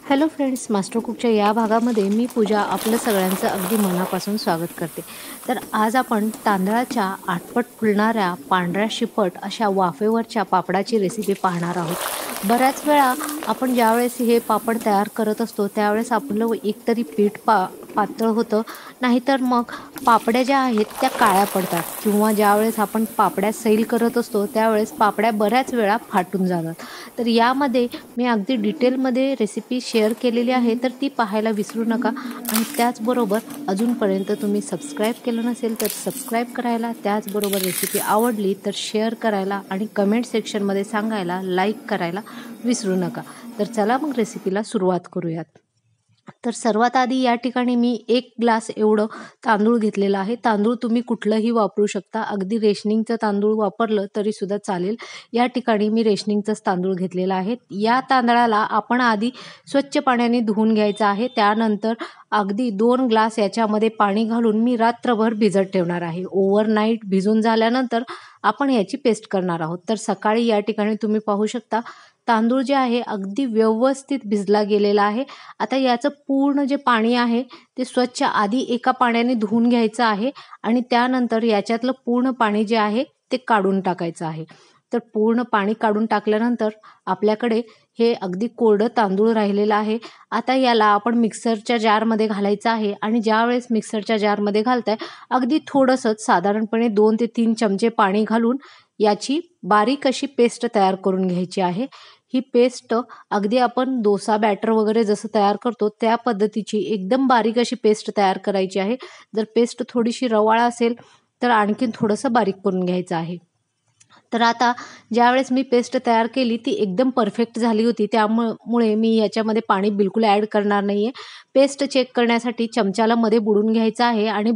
Hello friends, master कुकच्या या भागामध्ये मी पूजा आपलं सगळ्यांचं अगदी मनापासून स्वागत करते. तर आज आपण तांदळाच्या आटपट फुलणाऱ्या पांढऱ्या शिपट अशा वाफेवरच्या पापडाची रेसिपी पाहणार आहोत. बऱ्याच वेळा आपण ज्यावेळेस हे पापड तयार करत असतो त्यावेळेस आपलं एकतरी पीठ पातळ होतं, नाहीतर मग पापड्या ज्या आहेत त्या काळ्या पडतात किंवा ज्यावेळेस आपण पापड्या सैल करत असतो त्यावेळेस पापड्या बऱ्याच वेळा फाटून जातात. तर यामध्ये मी अगदी डिटेलमध्ये रेसिपी शेअर केलेली आहे, तर ती पाहायला विसरू नका. आणि त्याचबरोबर अजूनपर्यंत तुम्ही सबस्क्राईब केलं नसेल तर सबस्क्राईब करायला, त्याचबरोबर रेसिपी आवडली तर शेअर करायला आणि कमेंट सेक्शनमध्ये सांगायला, लाईक करायला विसरू नका. तर चला मग रेसिपीला सुरुवात करूयात. तर सर्वात आधी या ठिकाणी मी 1 ग्लास एवढं तांदूळ घेतलेलं आहे. तांदूळ तुम्ही कुठलंही वापरू शकता, अगदी रेशनिंगचं तांदूळ वापरलं तरीसुद्धा चालेल. या ठिकाणी मी रेशनिंगचंच तांदूळ घेतलेला आहे. या तांदळाला आपण आधी स्वच्छ पाण्याने धुवून घ्यायचं आहे. त्यानंतर अगदी 2 ग्लास याच्यामध्ये पाणी घालून मी रात्रभर भिजत ठेवणार आहे. ओव्हरनाईट भिजून झाल्यानंतर आपण याची पेस्ट करणार आहोत. तर सकाळी या ठिकाणी तुम्ही पाहू शकता तांदूळ जे आहे अगदी व्यवस्थित भिजला गेलेला आहे. आता याचं पूर्ण जे पाणी आहे ते स्वच्छ आधी एका पाण्याने धुवून घ्यायचं आहे आणि त्यानंतर याच्यातलं पूर्ण पाणी जे आहे ते काढून टाकायचं आहे. तर पूर्ण पाणी काढून टाकल्यानंतर आपल्याकडे हे अगदी कोरडं तांदूळ राहिलेलं आहे. आता याला आपण मिक्सरच्या जारमध्ये घालायचं आहे आणि ज्यावेळेस मिक्सरच्या जारमध्ये घालताय अगदी थोडंसंच साधारणपणे 2 ते 3 चमचे पाणी घालून याची बारीक अशी पेस्ट तयार करून घ्यायची आहे. ही पेस्ट अगदी आपण डोसा बॅटर वगैरे जसं तयार करतो त्या पद्धतीची एकदम बारीक अशी पेस्ट तयार करायची आहे. जर पेस्ट थोडीशी रवाळ असेल तर आणखीन थोडंसं बारीक करून घ्यायचं आहे. तर आता ज्यावेळेस मी पेस्ट तयार केली ती एकदम परफेक्ट झाली होती, त्यामुळे मी याच्यामध्ये पाणी बिलकुल ॲड करणार नाही आहे. पेस्ट चेक करण्यासाठी चमच्याला मध्ये बुडवून घ्यायचं आहे आणि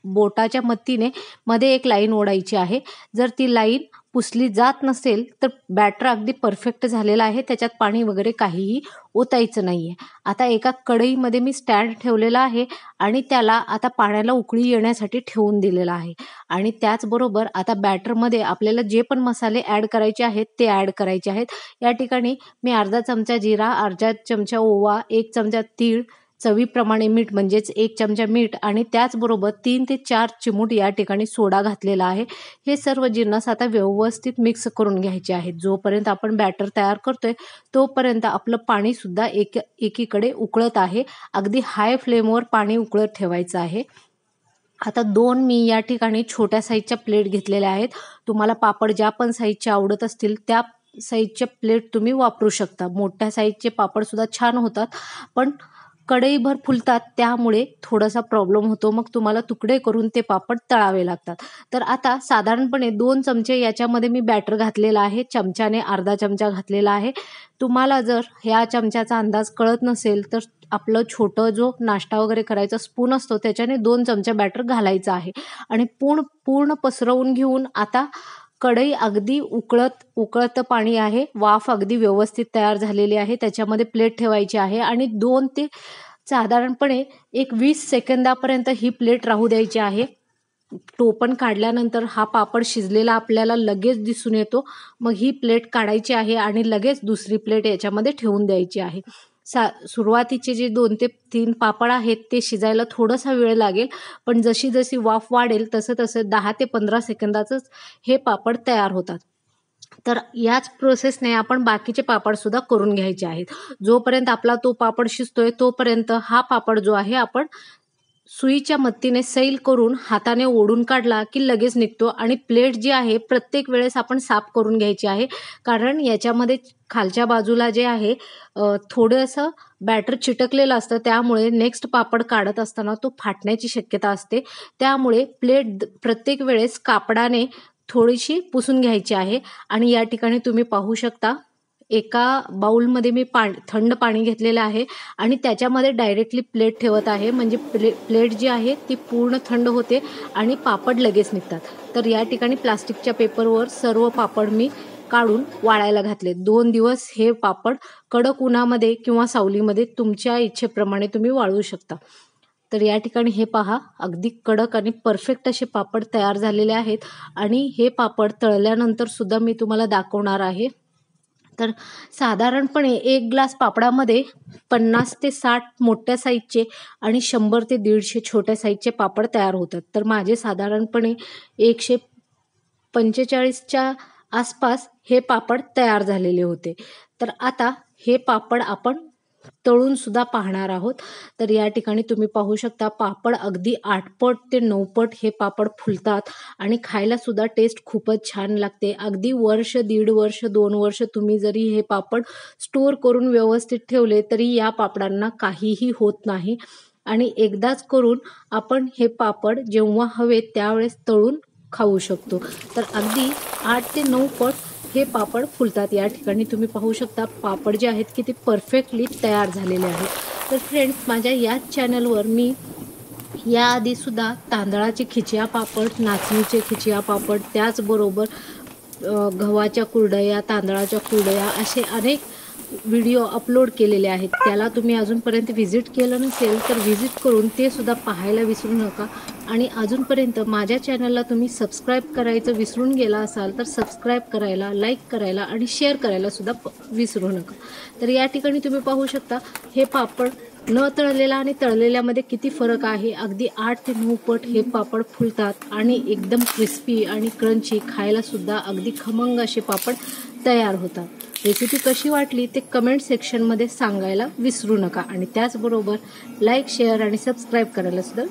बोटाच्या मदतीने मध्ये एक लाईन ओढायची आहे. जर ती लाईन पुसली जात नसेल तर बॅटर अगदी परफेक्ट झालेला आहे, त्याच्यात पाणी वगैरे काहीही ओतायचं नाही आहे. आता एका कढईमध्ये मी स्टँड ठेवलेला आहे आणि त्याला आता पाण्याला उकळी येण्यासाठी ठेवून दिलेला आहे. आणि त्याचबरोबर आता बॅटरमध्ये आपल्याला जे पण मसाले ॲड करायचे आहेत ते ॲड करायचे आहेत. या ठिकाणी मी अर्धा चमचा जिरा, अर्धा चमचा ओवा, 1 चमचा तीळ, चवीप्रमाणे मीठ म्हणजेच 1 चमचा मीठ आणि त्याचबरोबर 3 ते 4 चिमूट या ठिकाणी सोडा घातलेला आहे. हे सर्व जिन्नस आता व्यवस्थित मिक्स करून घ्यायचे आहेत. जोपर्यंत आपण बॅटर तयार करतोय तोपर्यंत आपलं पाणीसुद्धा एकीकडे उकळत आहे. अगदी हाय फ्लेमवर पाणी उकळत ठेवायचं आहे. आता 2 मी या ठिकाणी छोट्या साईजच्या प्लेट घेतलेल्या आहेत. तुम्हाला पापड ज्या पण साईजचे आवडत असतील त्या साईजच्या प्लेट तुम्ही वापरू शकता. मोठ्या साईजचे पापडसुद्धा छान होतात, पण कढईभर फुलतात त्यामुळे थोडासा प्रॉब्लेम होतो. मग तुम्हाला तुकडे करून ते पापड तळावे लागतात. तर आता साधारणपणे 2 चमचे याच्यामध्ये मी बॅटर घातलेला आहे. चमच्याने अर्धा चमचा घातलेला आहे. तुम्हाला जर ह्या चमच्याचा अंदाज कळत नसेल तर आपलं छोटं जो नाश्ता वगैरे करायचा स्पून असतो त्याच्याने 2 चमचे बॅटर घालायचं आहे आणि पूर्ण पसरवून घेऊन आता कढई अगदी उकळतं पाणी आहे. वाफ अगदी व्यवस्थित तयार झालेली आहे. त्याच्यामध्ये प्लेट ठेवायची आहे आणि 2 ते साधारणपणे एक 20 सेकंदापर्यंत ही प्लेट राहू द्यायची आहे. टोपण काढल्यानंतर हा पापड शिजलेला आपल्याला लगेच दिसून येतो. मग ही प्लेट काढायची आहे आणि लगेच दुसरी प्लेट याच्यामध्ये ठेवून द्यायची आहे. सुरुवातीचे जे 2 ते 3 पापड आहेत ते शिजायला थोडासा वेळ लागेल, पण जशी वाफ वाढेल तसं 10 ते 15 सेकंदातच हे पापड तयार होतात. तर याच प्रोसेसने आपण बाकीचे पापडसुद्धा करून घ्यायचे आहेत. जोपर्यंत आपला तो पापड शिजतोय तोपर्यंत हा पापड जो आहे आपण सुईच्या मदतीने सैल करून हाताने ओढून काढला की लगेच निघतो आणि प्लेट जी आहे प्रत्येक वेळेस आपण साफ करून घ्यायची आहे. कारण याच्यामध्ये खालच्या बाजूला जे आहे थोडंसं बॅटर चिटकलेलं असतं, त्यामुळे नेक्स्ट पापड काढत असताना तो फाटण्याची शक्यता असते. त्यामुळे प्लेट प्रत्येक वेळेस कापडाने थोडीशी पुसून घ्यायची आहे. आणि या ठिकाणी तुम्ही पाहू शकता एका बाउलमध्ये मी थंड पाणी घेतलेलं आहे आणि त्याच्यामध्ये डायरेक्टली प्लेट ठेवत आहे. म्हणजे प्लेट जी आहे ती पूर्ण थंड होते आणि पापड लगेच निघतात. तर या ठिकाणी प्लास्टिकच्या पेपरवर सर्व पापड मी काढून वाळायला घातले. 2 दिवस हे पापड कडक उन्हामध्ये किंवा सावलीमध्ये तुमच्या इच्छेप्रमाणे तुम्ही वाळवू शकता. तर या ठिकाणी हे पहा अगदी कडक आणि परफेक्ट असे पापड तयार झालेले आहेत आणि हे पापड तळल्यानंतर सुद्धा मी तुम्हाला दाखवणार आहे. तर साधारणपणे 1 ग्लास पापडामध्ये 50 ते 60 मोठ्या साईजचे आणि 100 ते 150 छोट्या साईजचे पापड तयार होतात. तर माझे साधारणपणे 145च्या आसपास हे पापड तयार झालेले होते. तर आता हे पापड आपण तळून सुद्धा पाहणार आहोत. तर या ठिकाणी तुम्ही पाहू शकता पापड अगदी 8 पट ते 9 पट हे पापड फुलतात आणि खायला सुद्धा टेस्ट खूपच छान लागते. अगदी वर्ष, 1.5 वर्ष, 2 वर्ष तुम्ही जरी हे पापड स्टोअर करून व्यवस्थित ठेवले तरी या पापडांना काहीही होत नाही आणि एकदाच करून आपण हे पापड जेव्हा हवे त्यावेळेस तळून खाऊ शकतो. तर अगदी 8 ते 9 पट हे पापड फुलतात. या ठिकाणी तुम्ही पाहू शकता पापड जे आहेत की ते परफेक्टली तयार झालेले आहेत. तर फ्रेंड्स, माझ्या याच चॅनलवर मी याआधी सुद्धा तांदळाचे खिचिया पापड, नाचणीचे खिचिया पापड, त्याचबरोबर गव्हाच्या कुरडया, तांदळाच्या कुरडया असे अनेक व्हिडिओ अपलोड केलेले आहेत. त्याला तुम्ही अजूनपर्यंत व्हिजिट केलं नसेल तर व्हिजिट करून ते सुद्धा पाहायला विसरू नका. आणि अजूनपर्यंत माझ्या चॅनलला तुम्ही सबस्क्राईब करायचं विसरून गेला असाल तर सबस्क्राईब करायला, लाईक करायला आणि शेअर करायला सुद्धा विसरू नका. तर या ठिकाणी तुम्ही पाहू शकता हे पापड न तळलेला आणि तळलेल्यामध्ये किती फरक आहे. अगदी 8 ते 9 पट हे पापड फुलतात आणि एकदम क्रिस्पी आणि क्रंची, खायला सुद्धा अगदी खमंग असे पापड तयार होतात. रेसिपी कशी वाटली ते कमेंट सेक्शनमध्ये सांगायला विसरू नका आणि त्याचबरोबर लाईक, शेअर आणि सबस्क्राईब करायला सुद्धा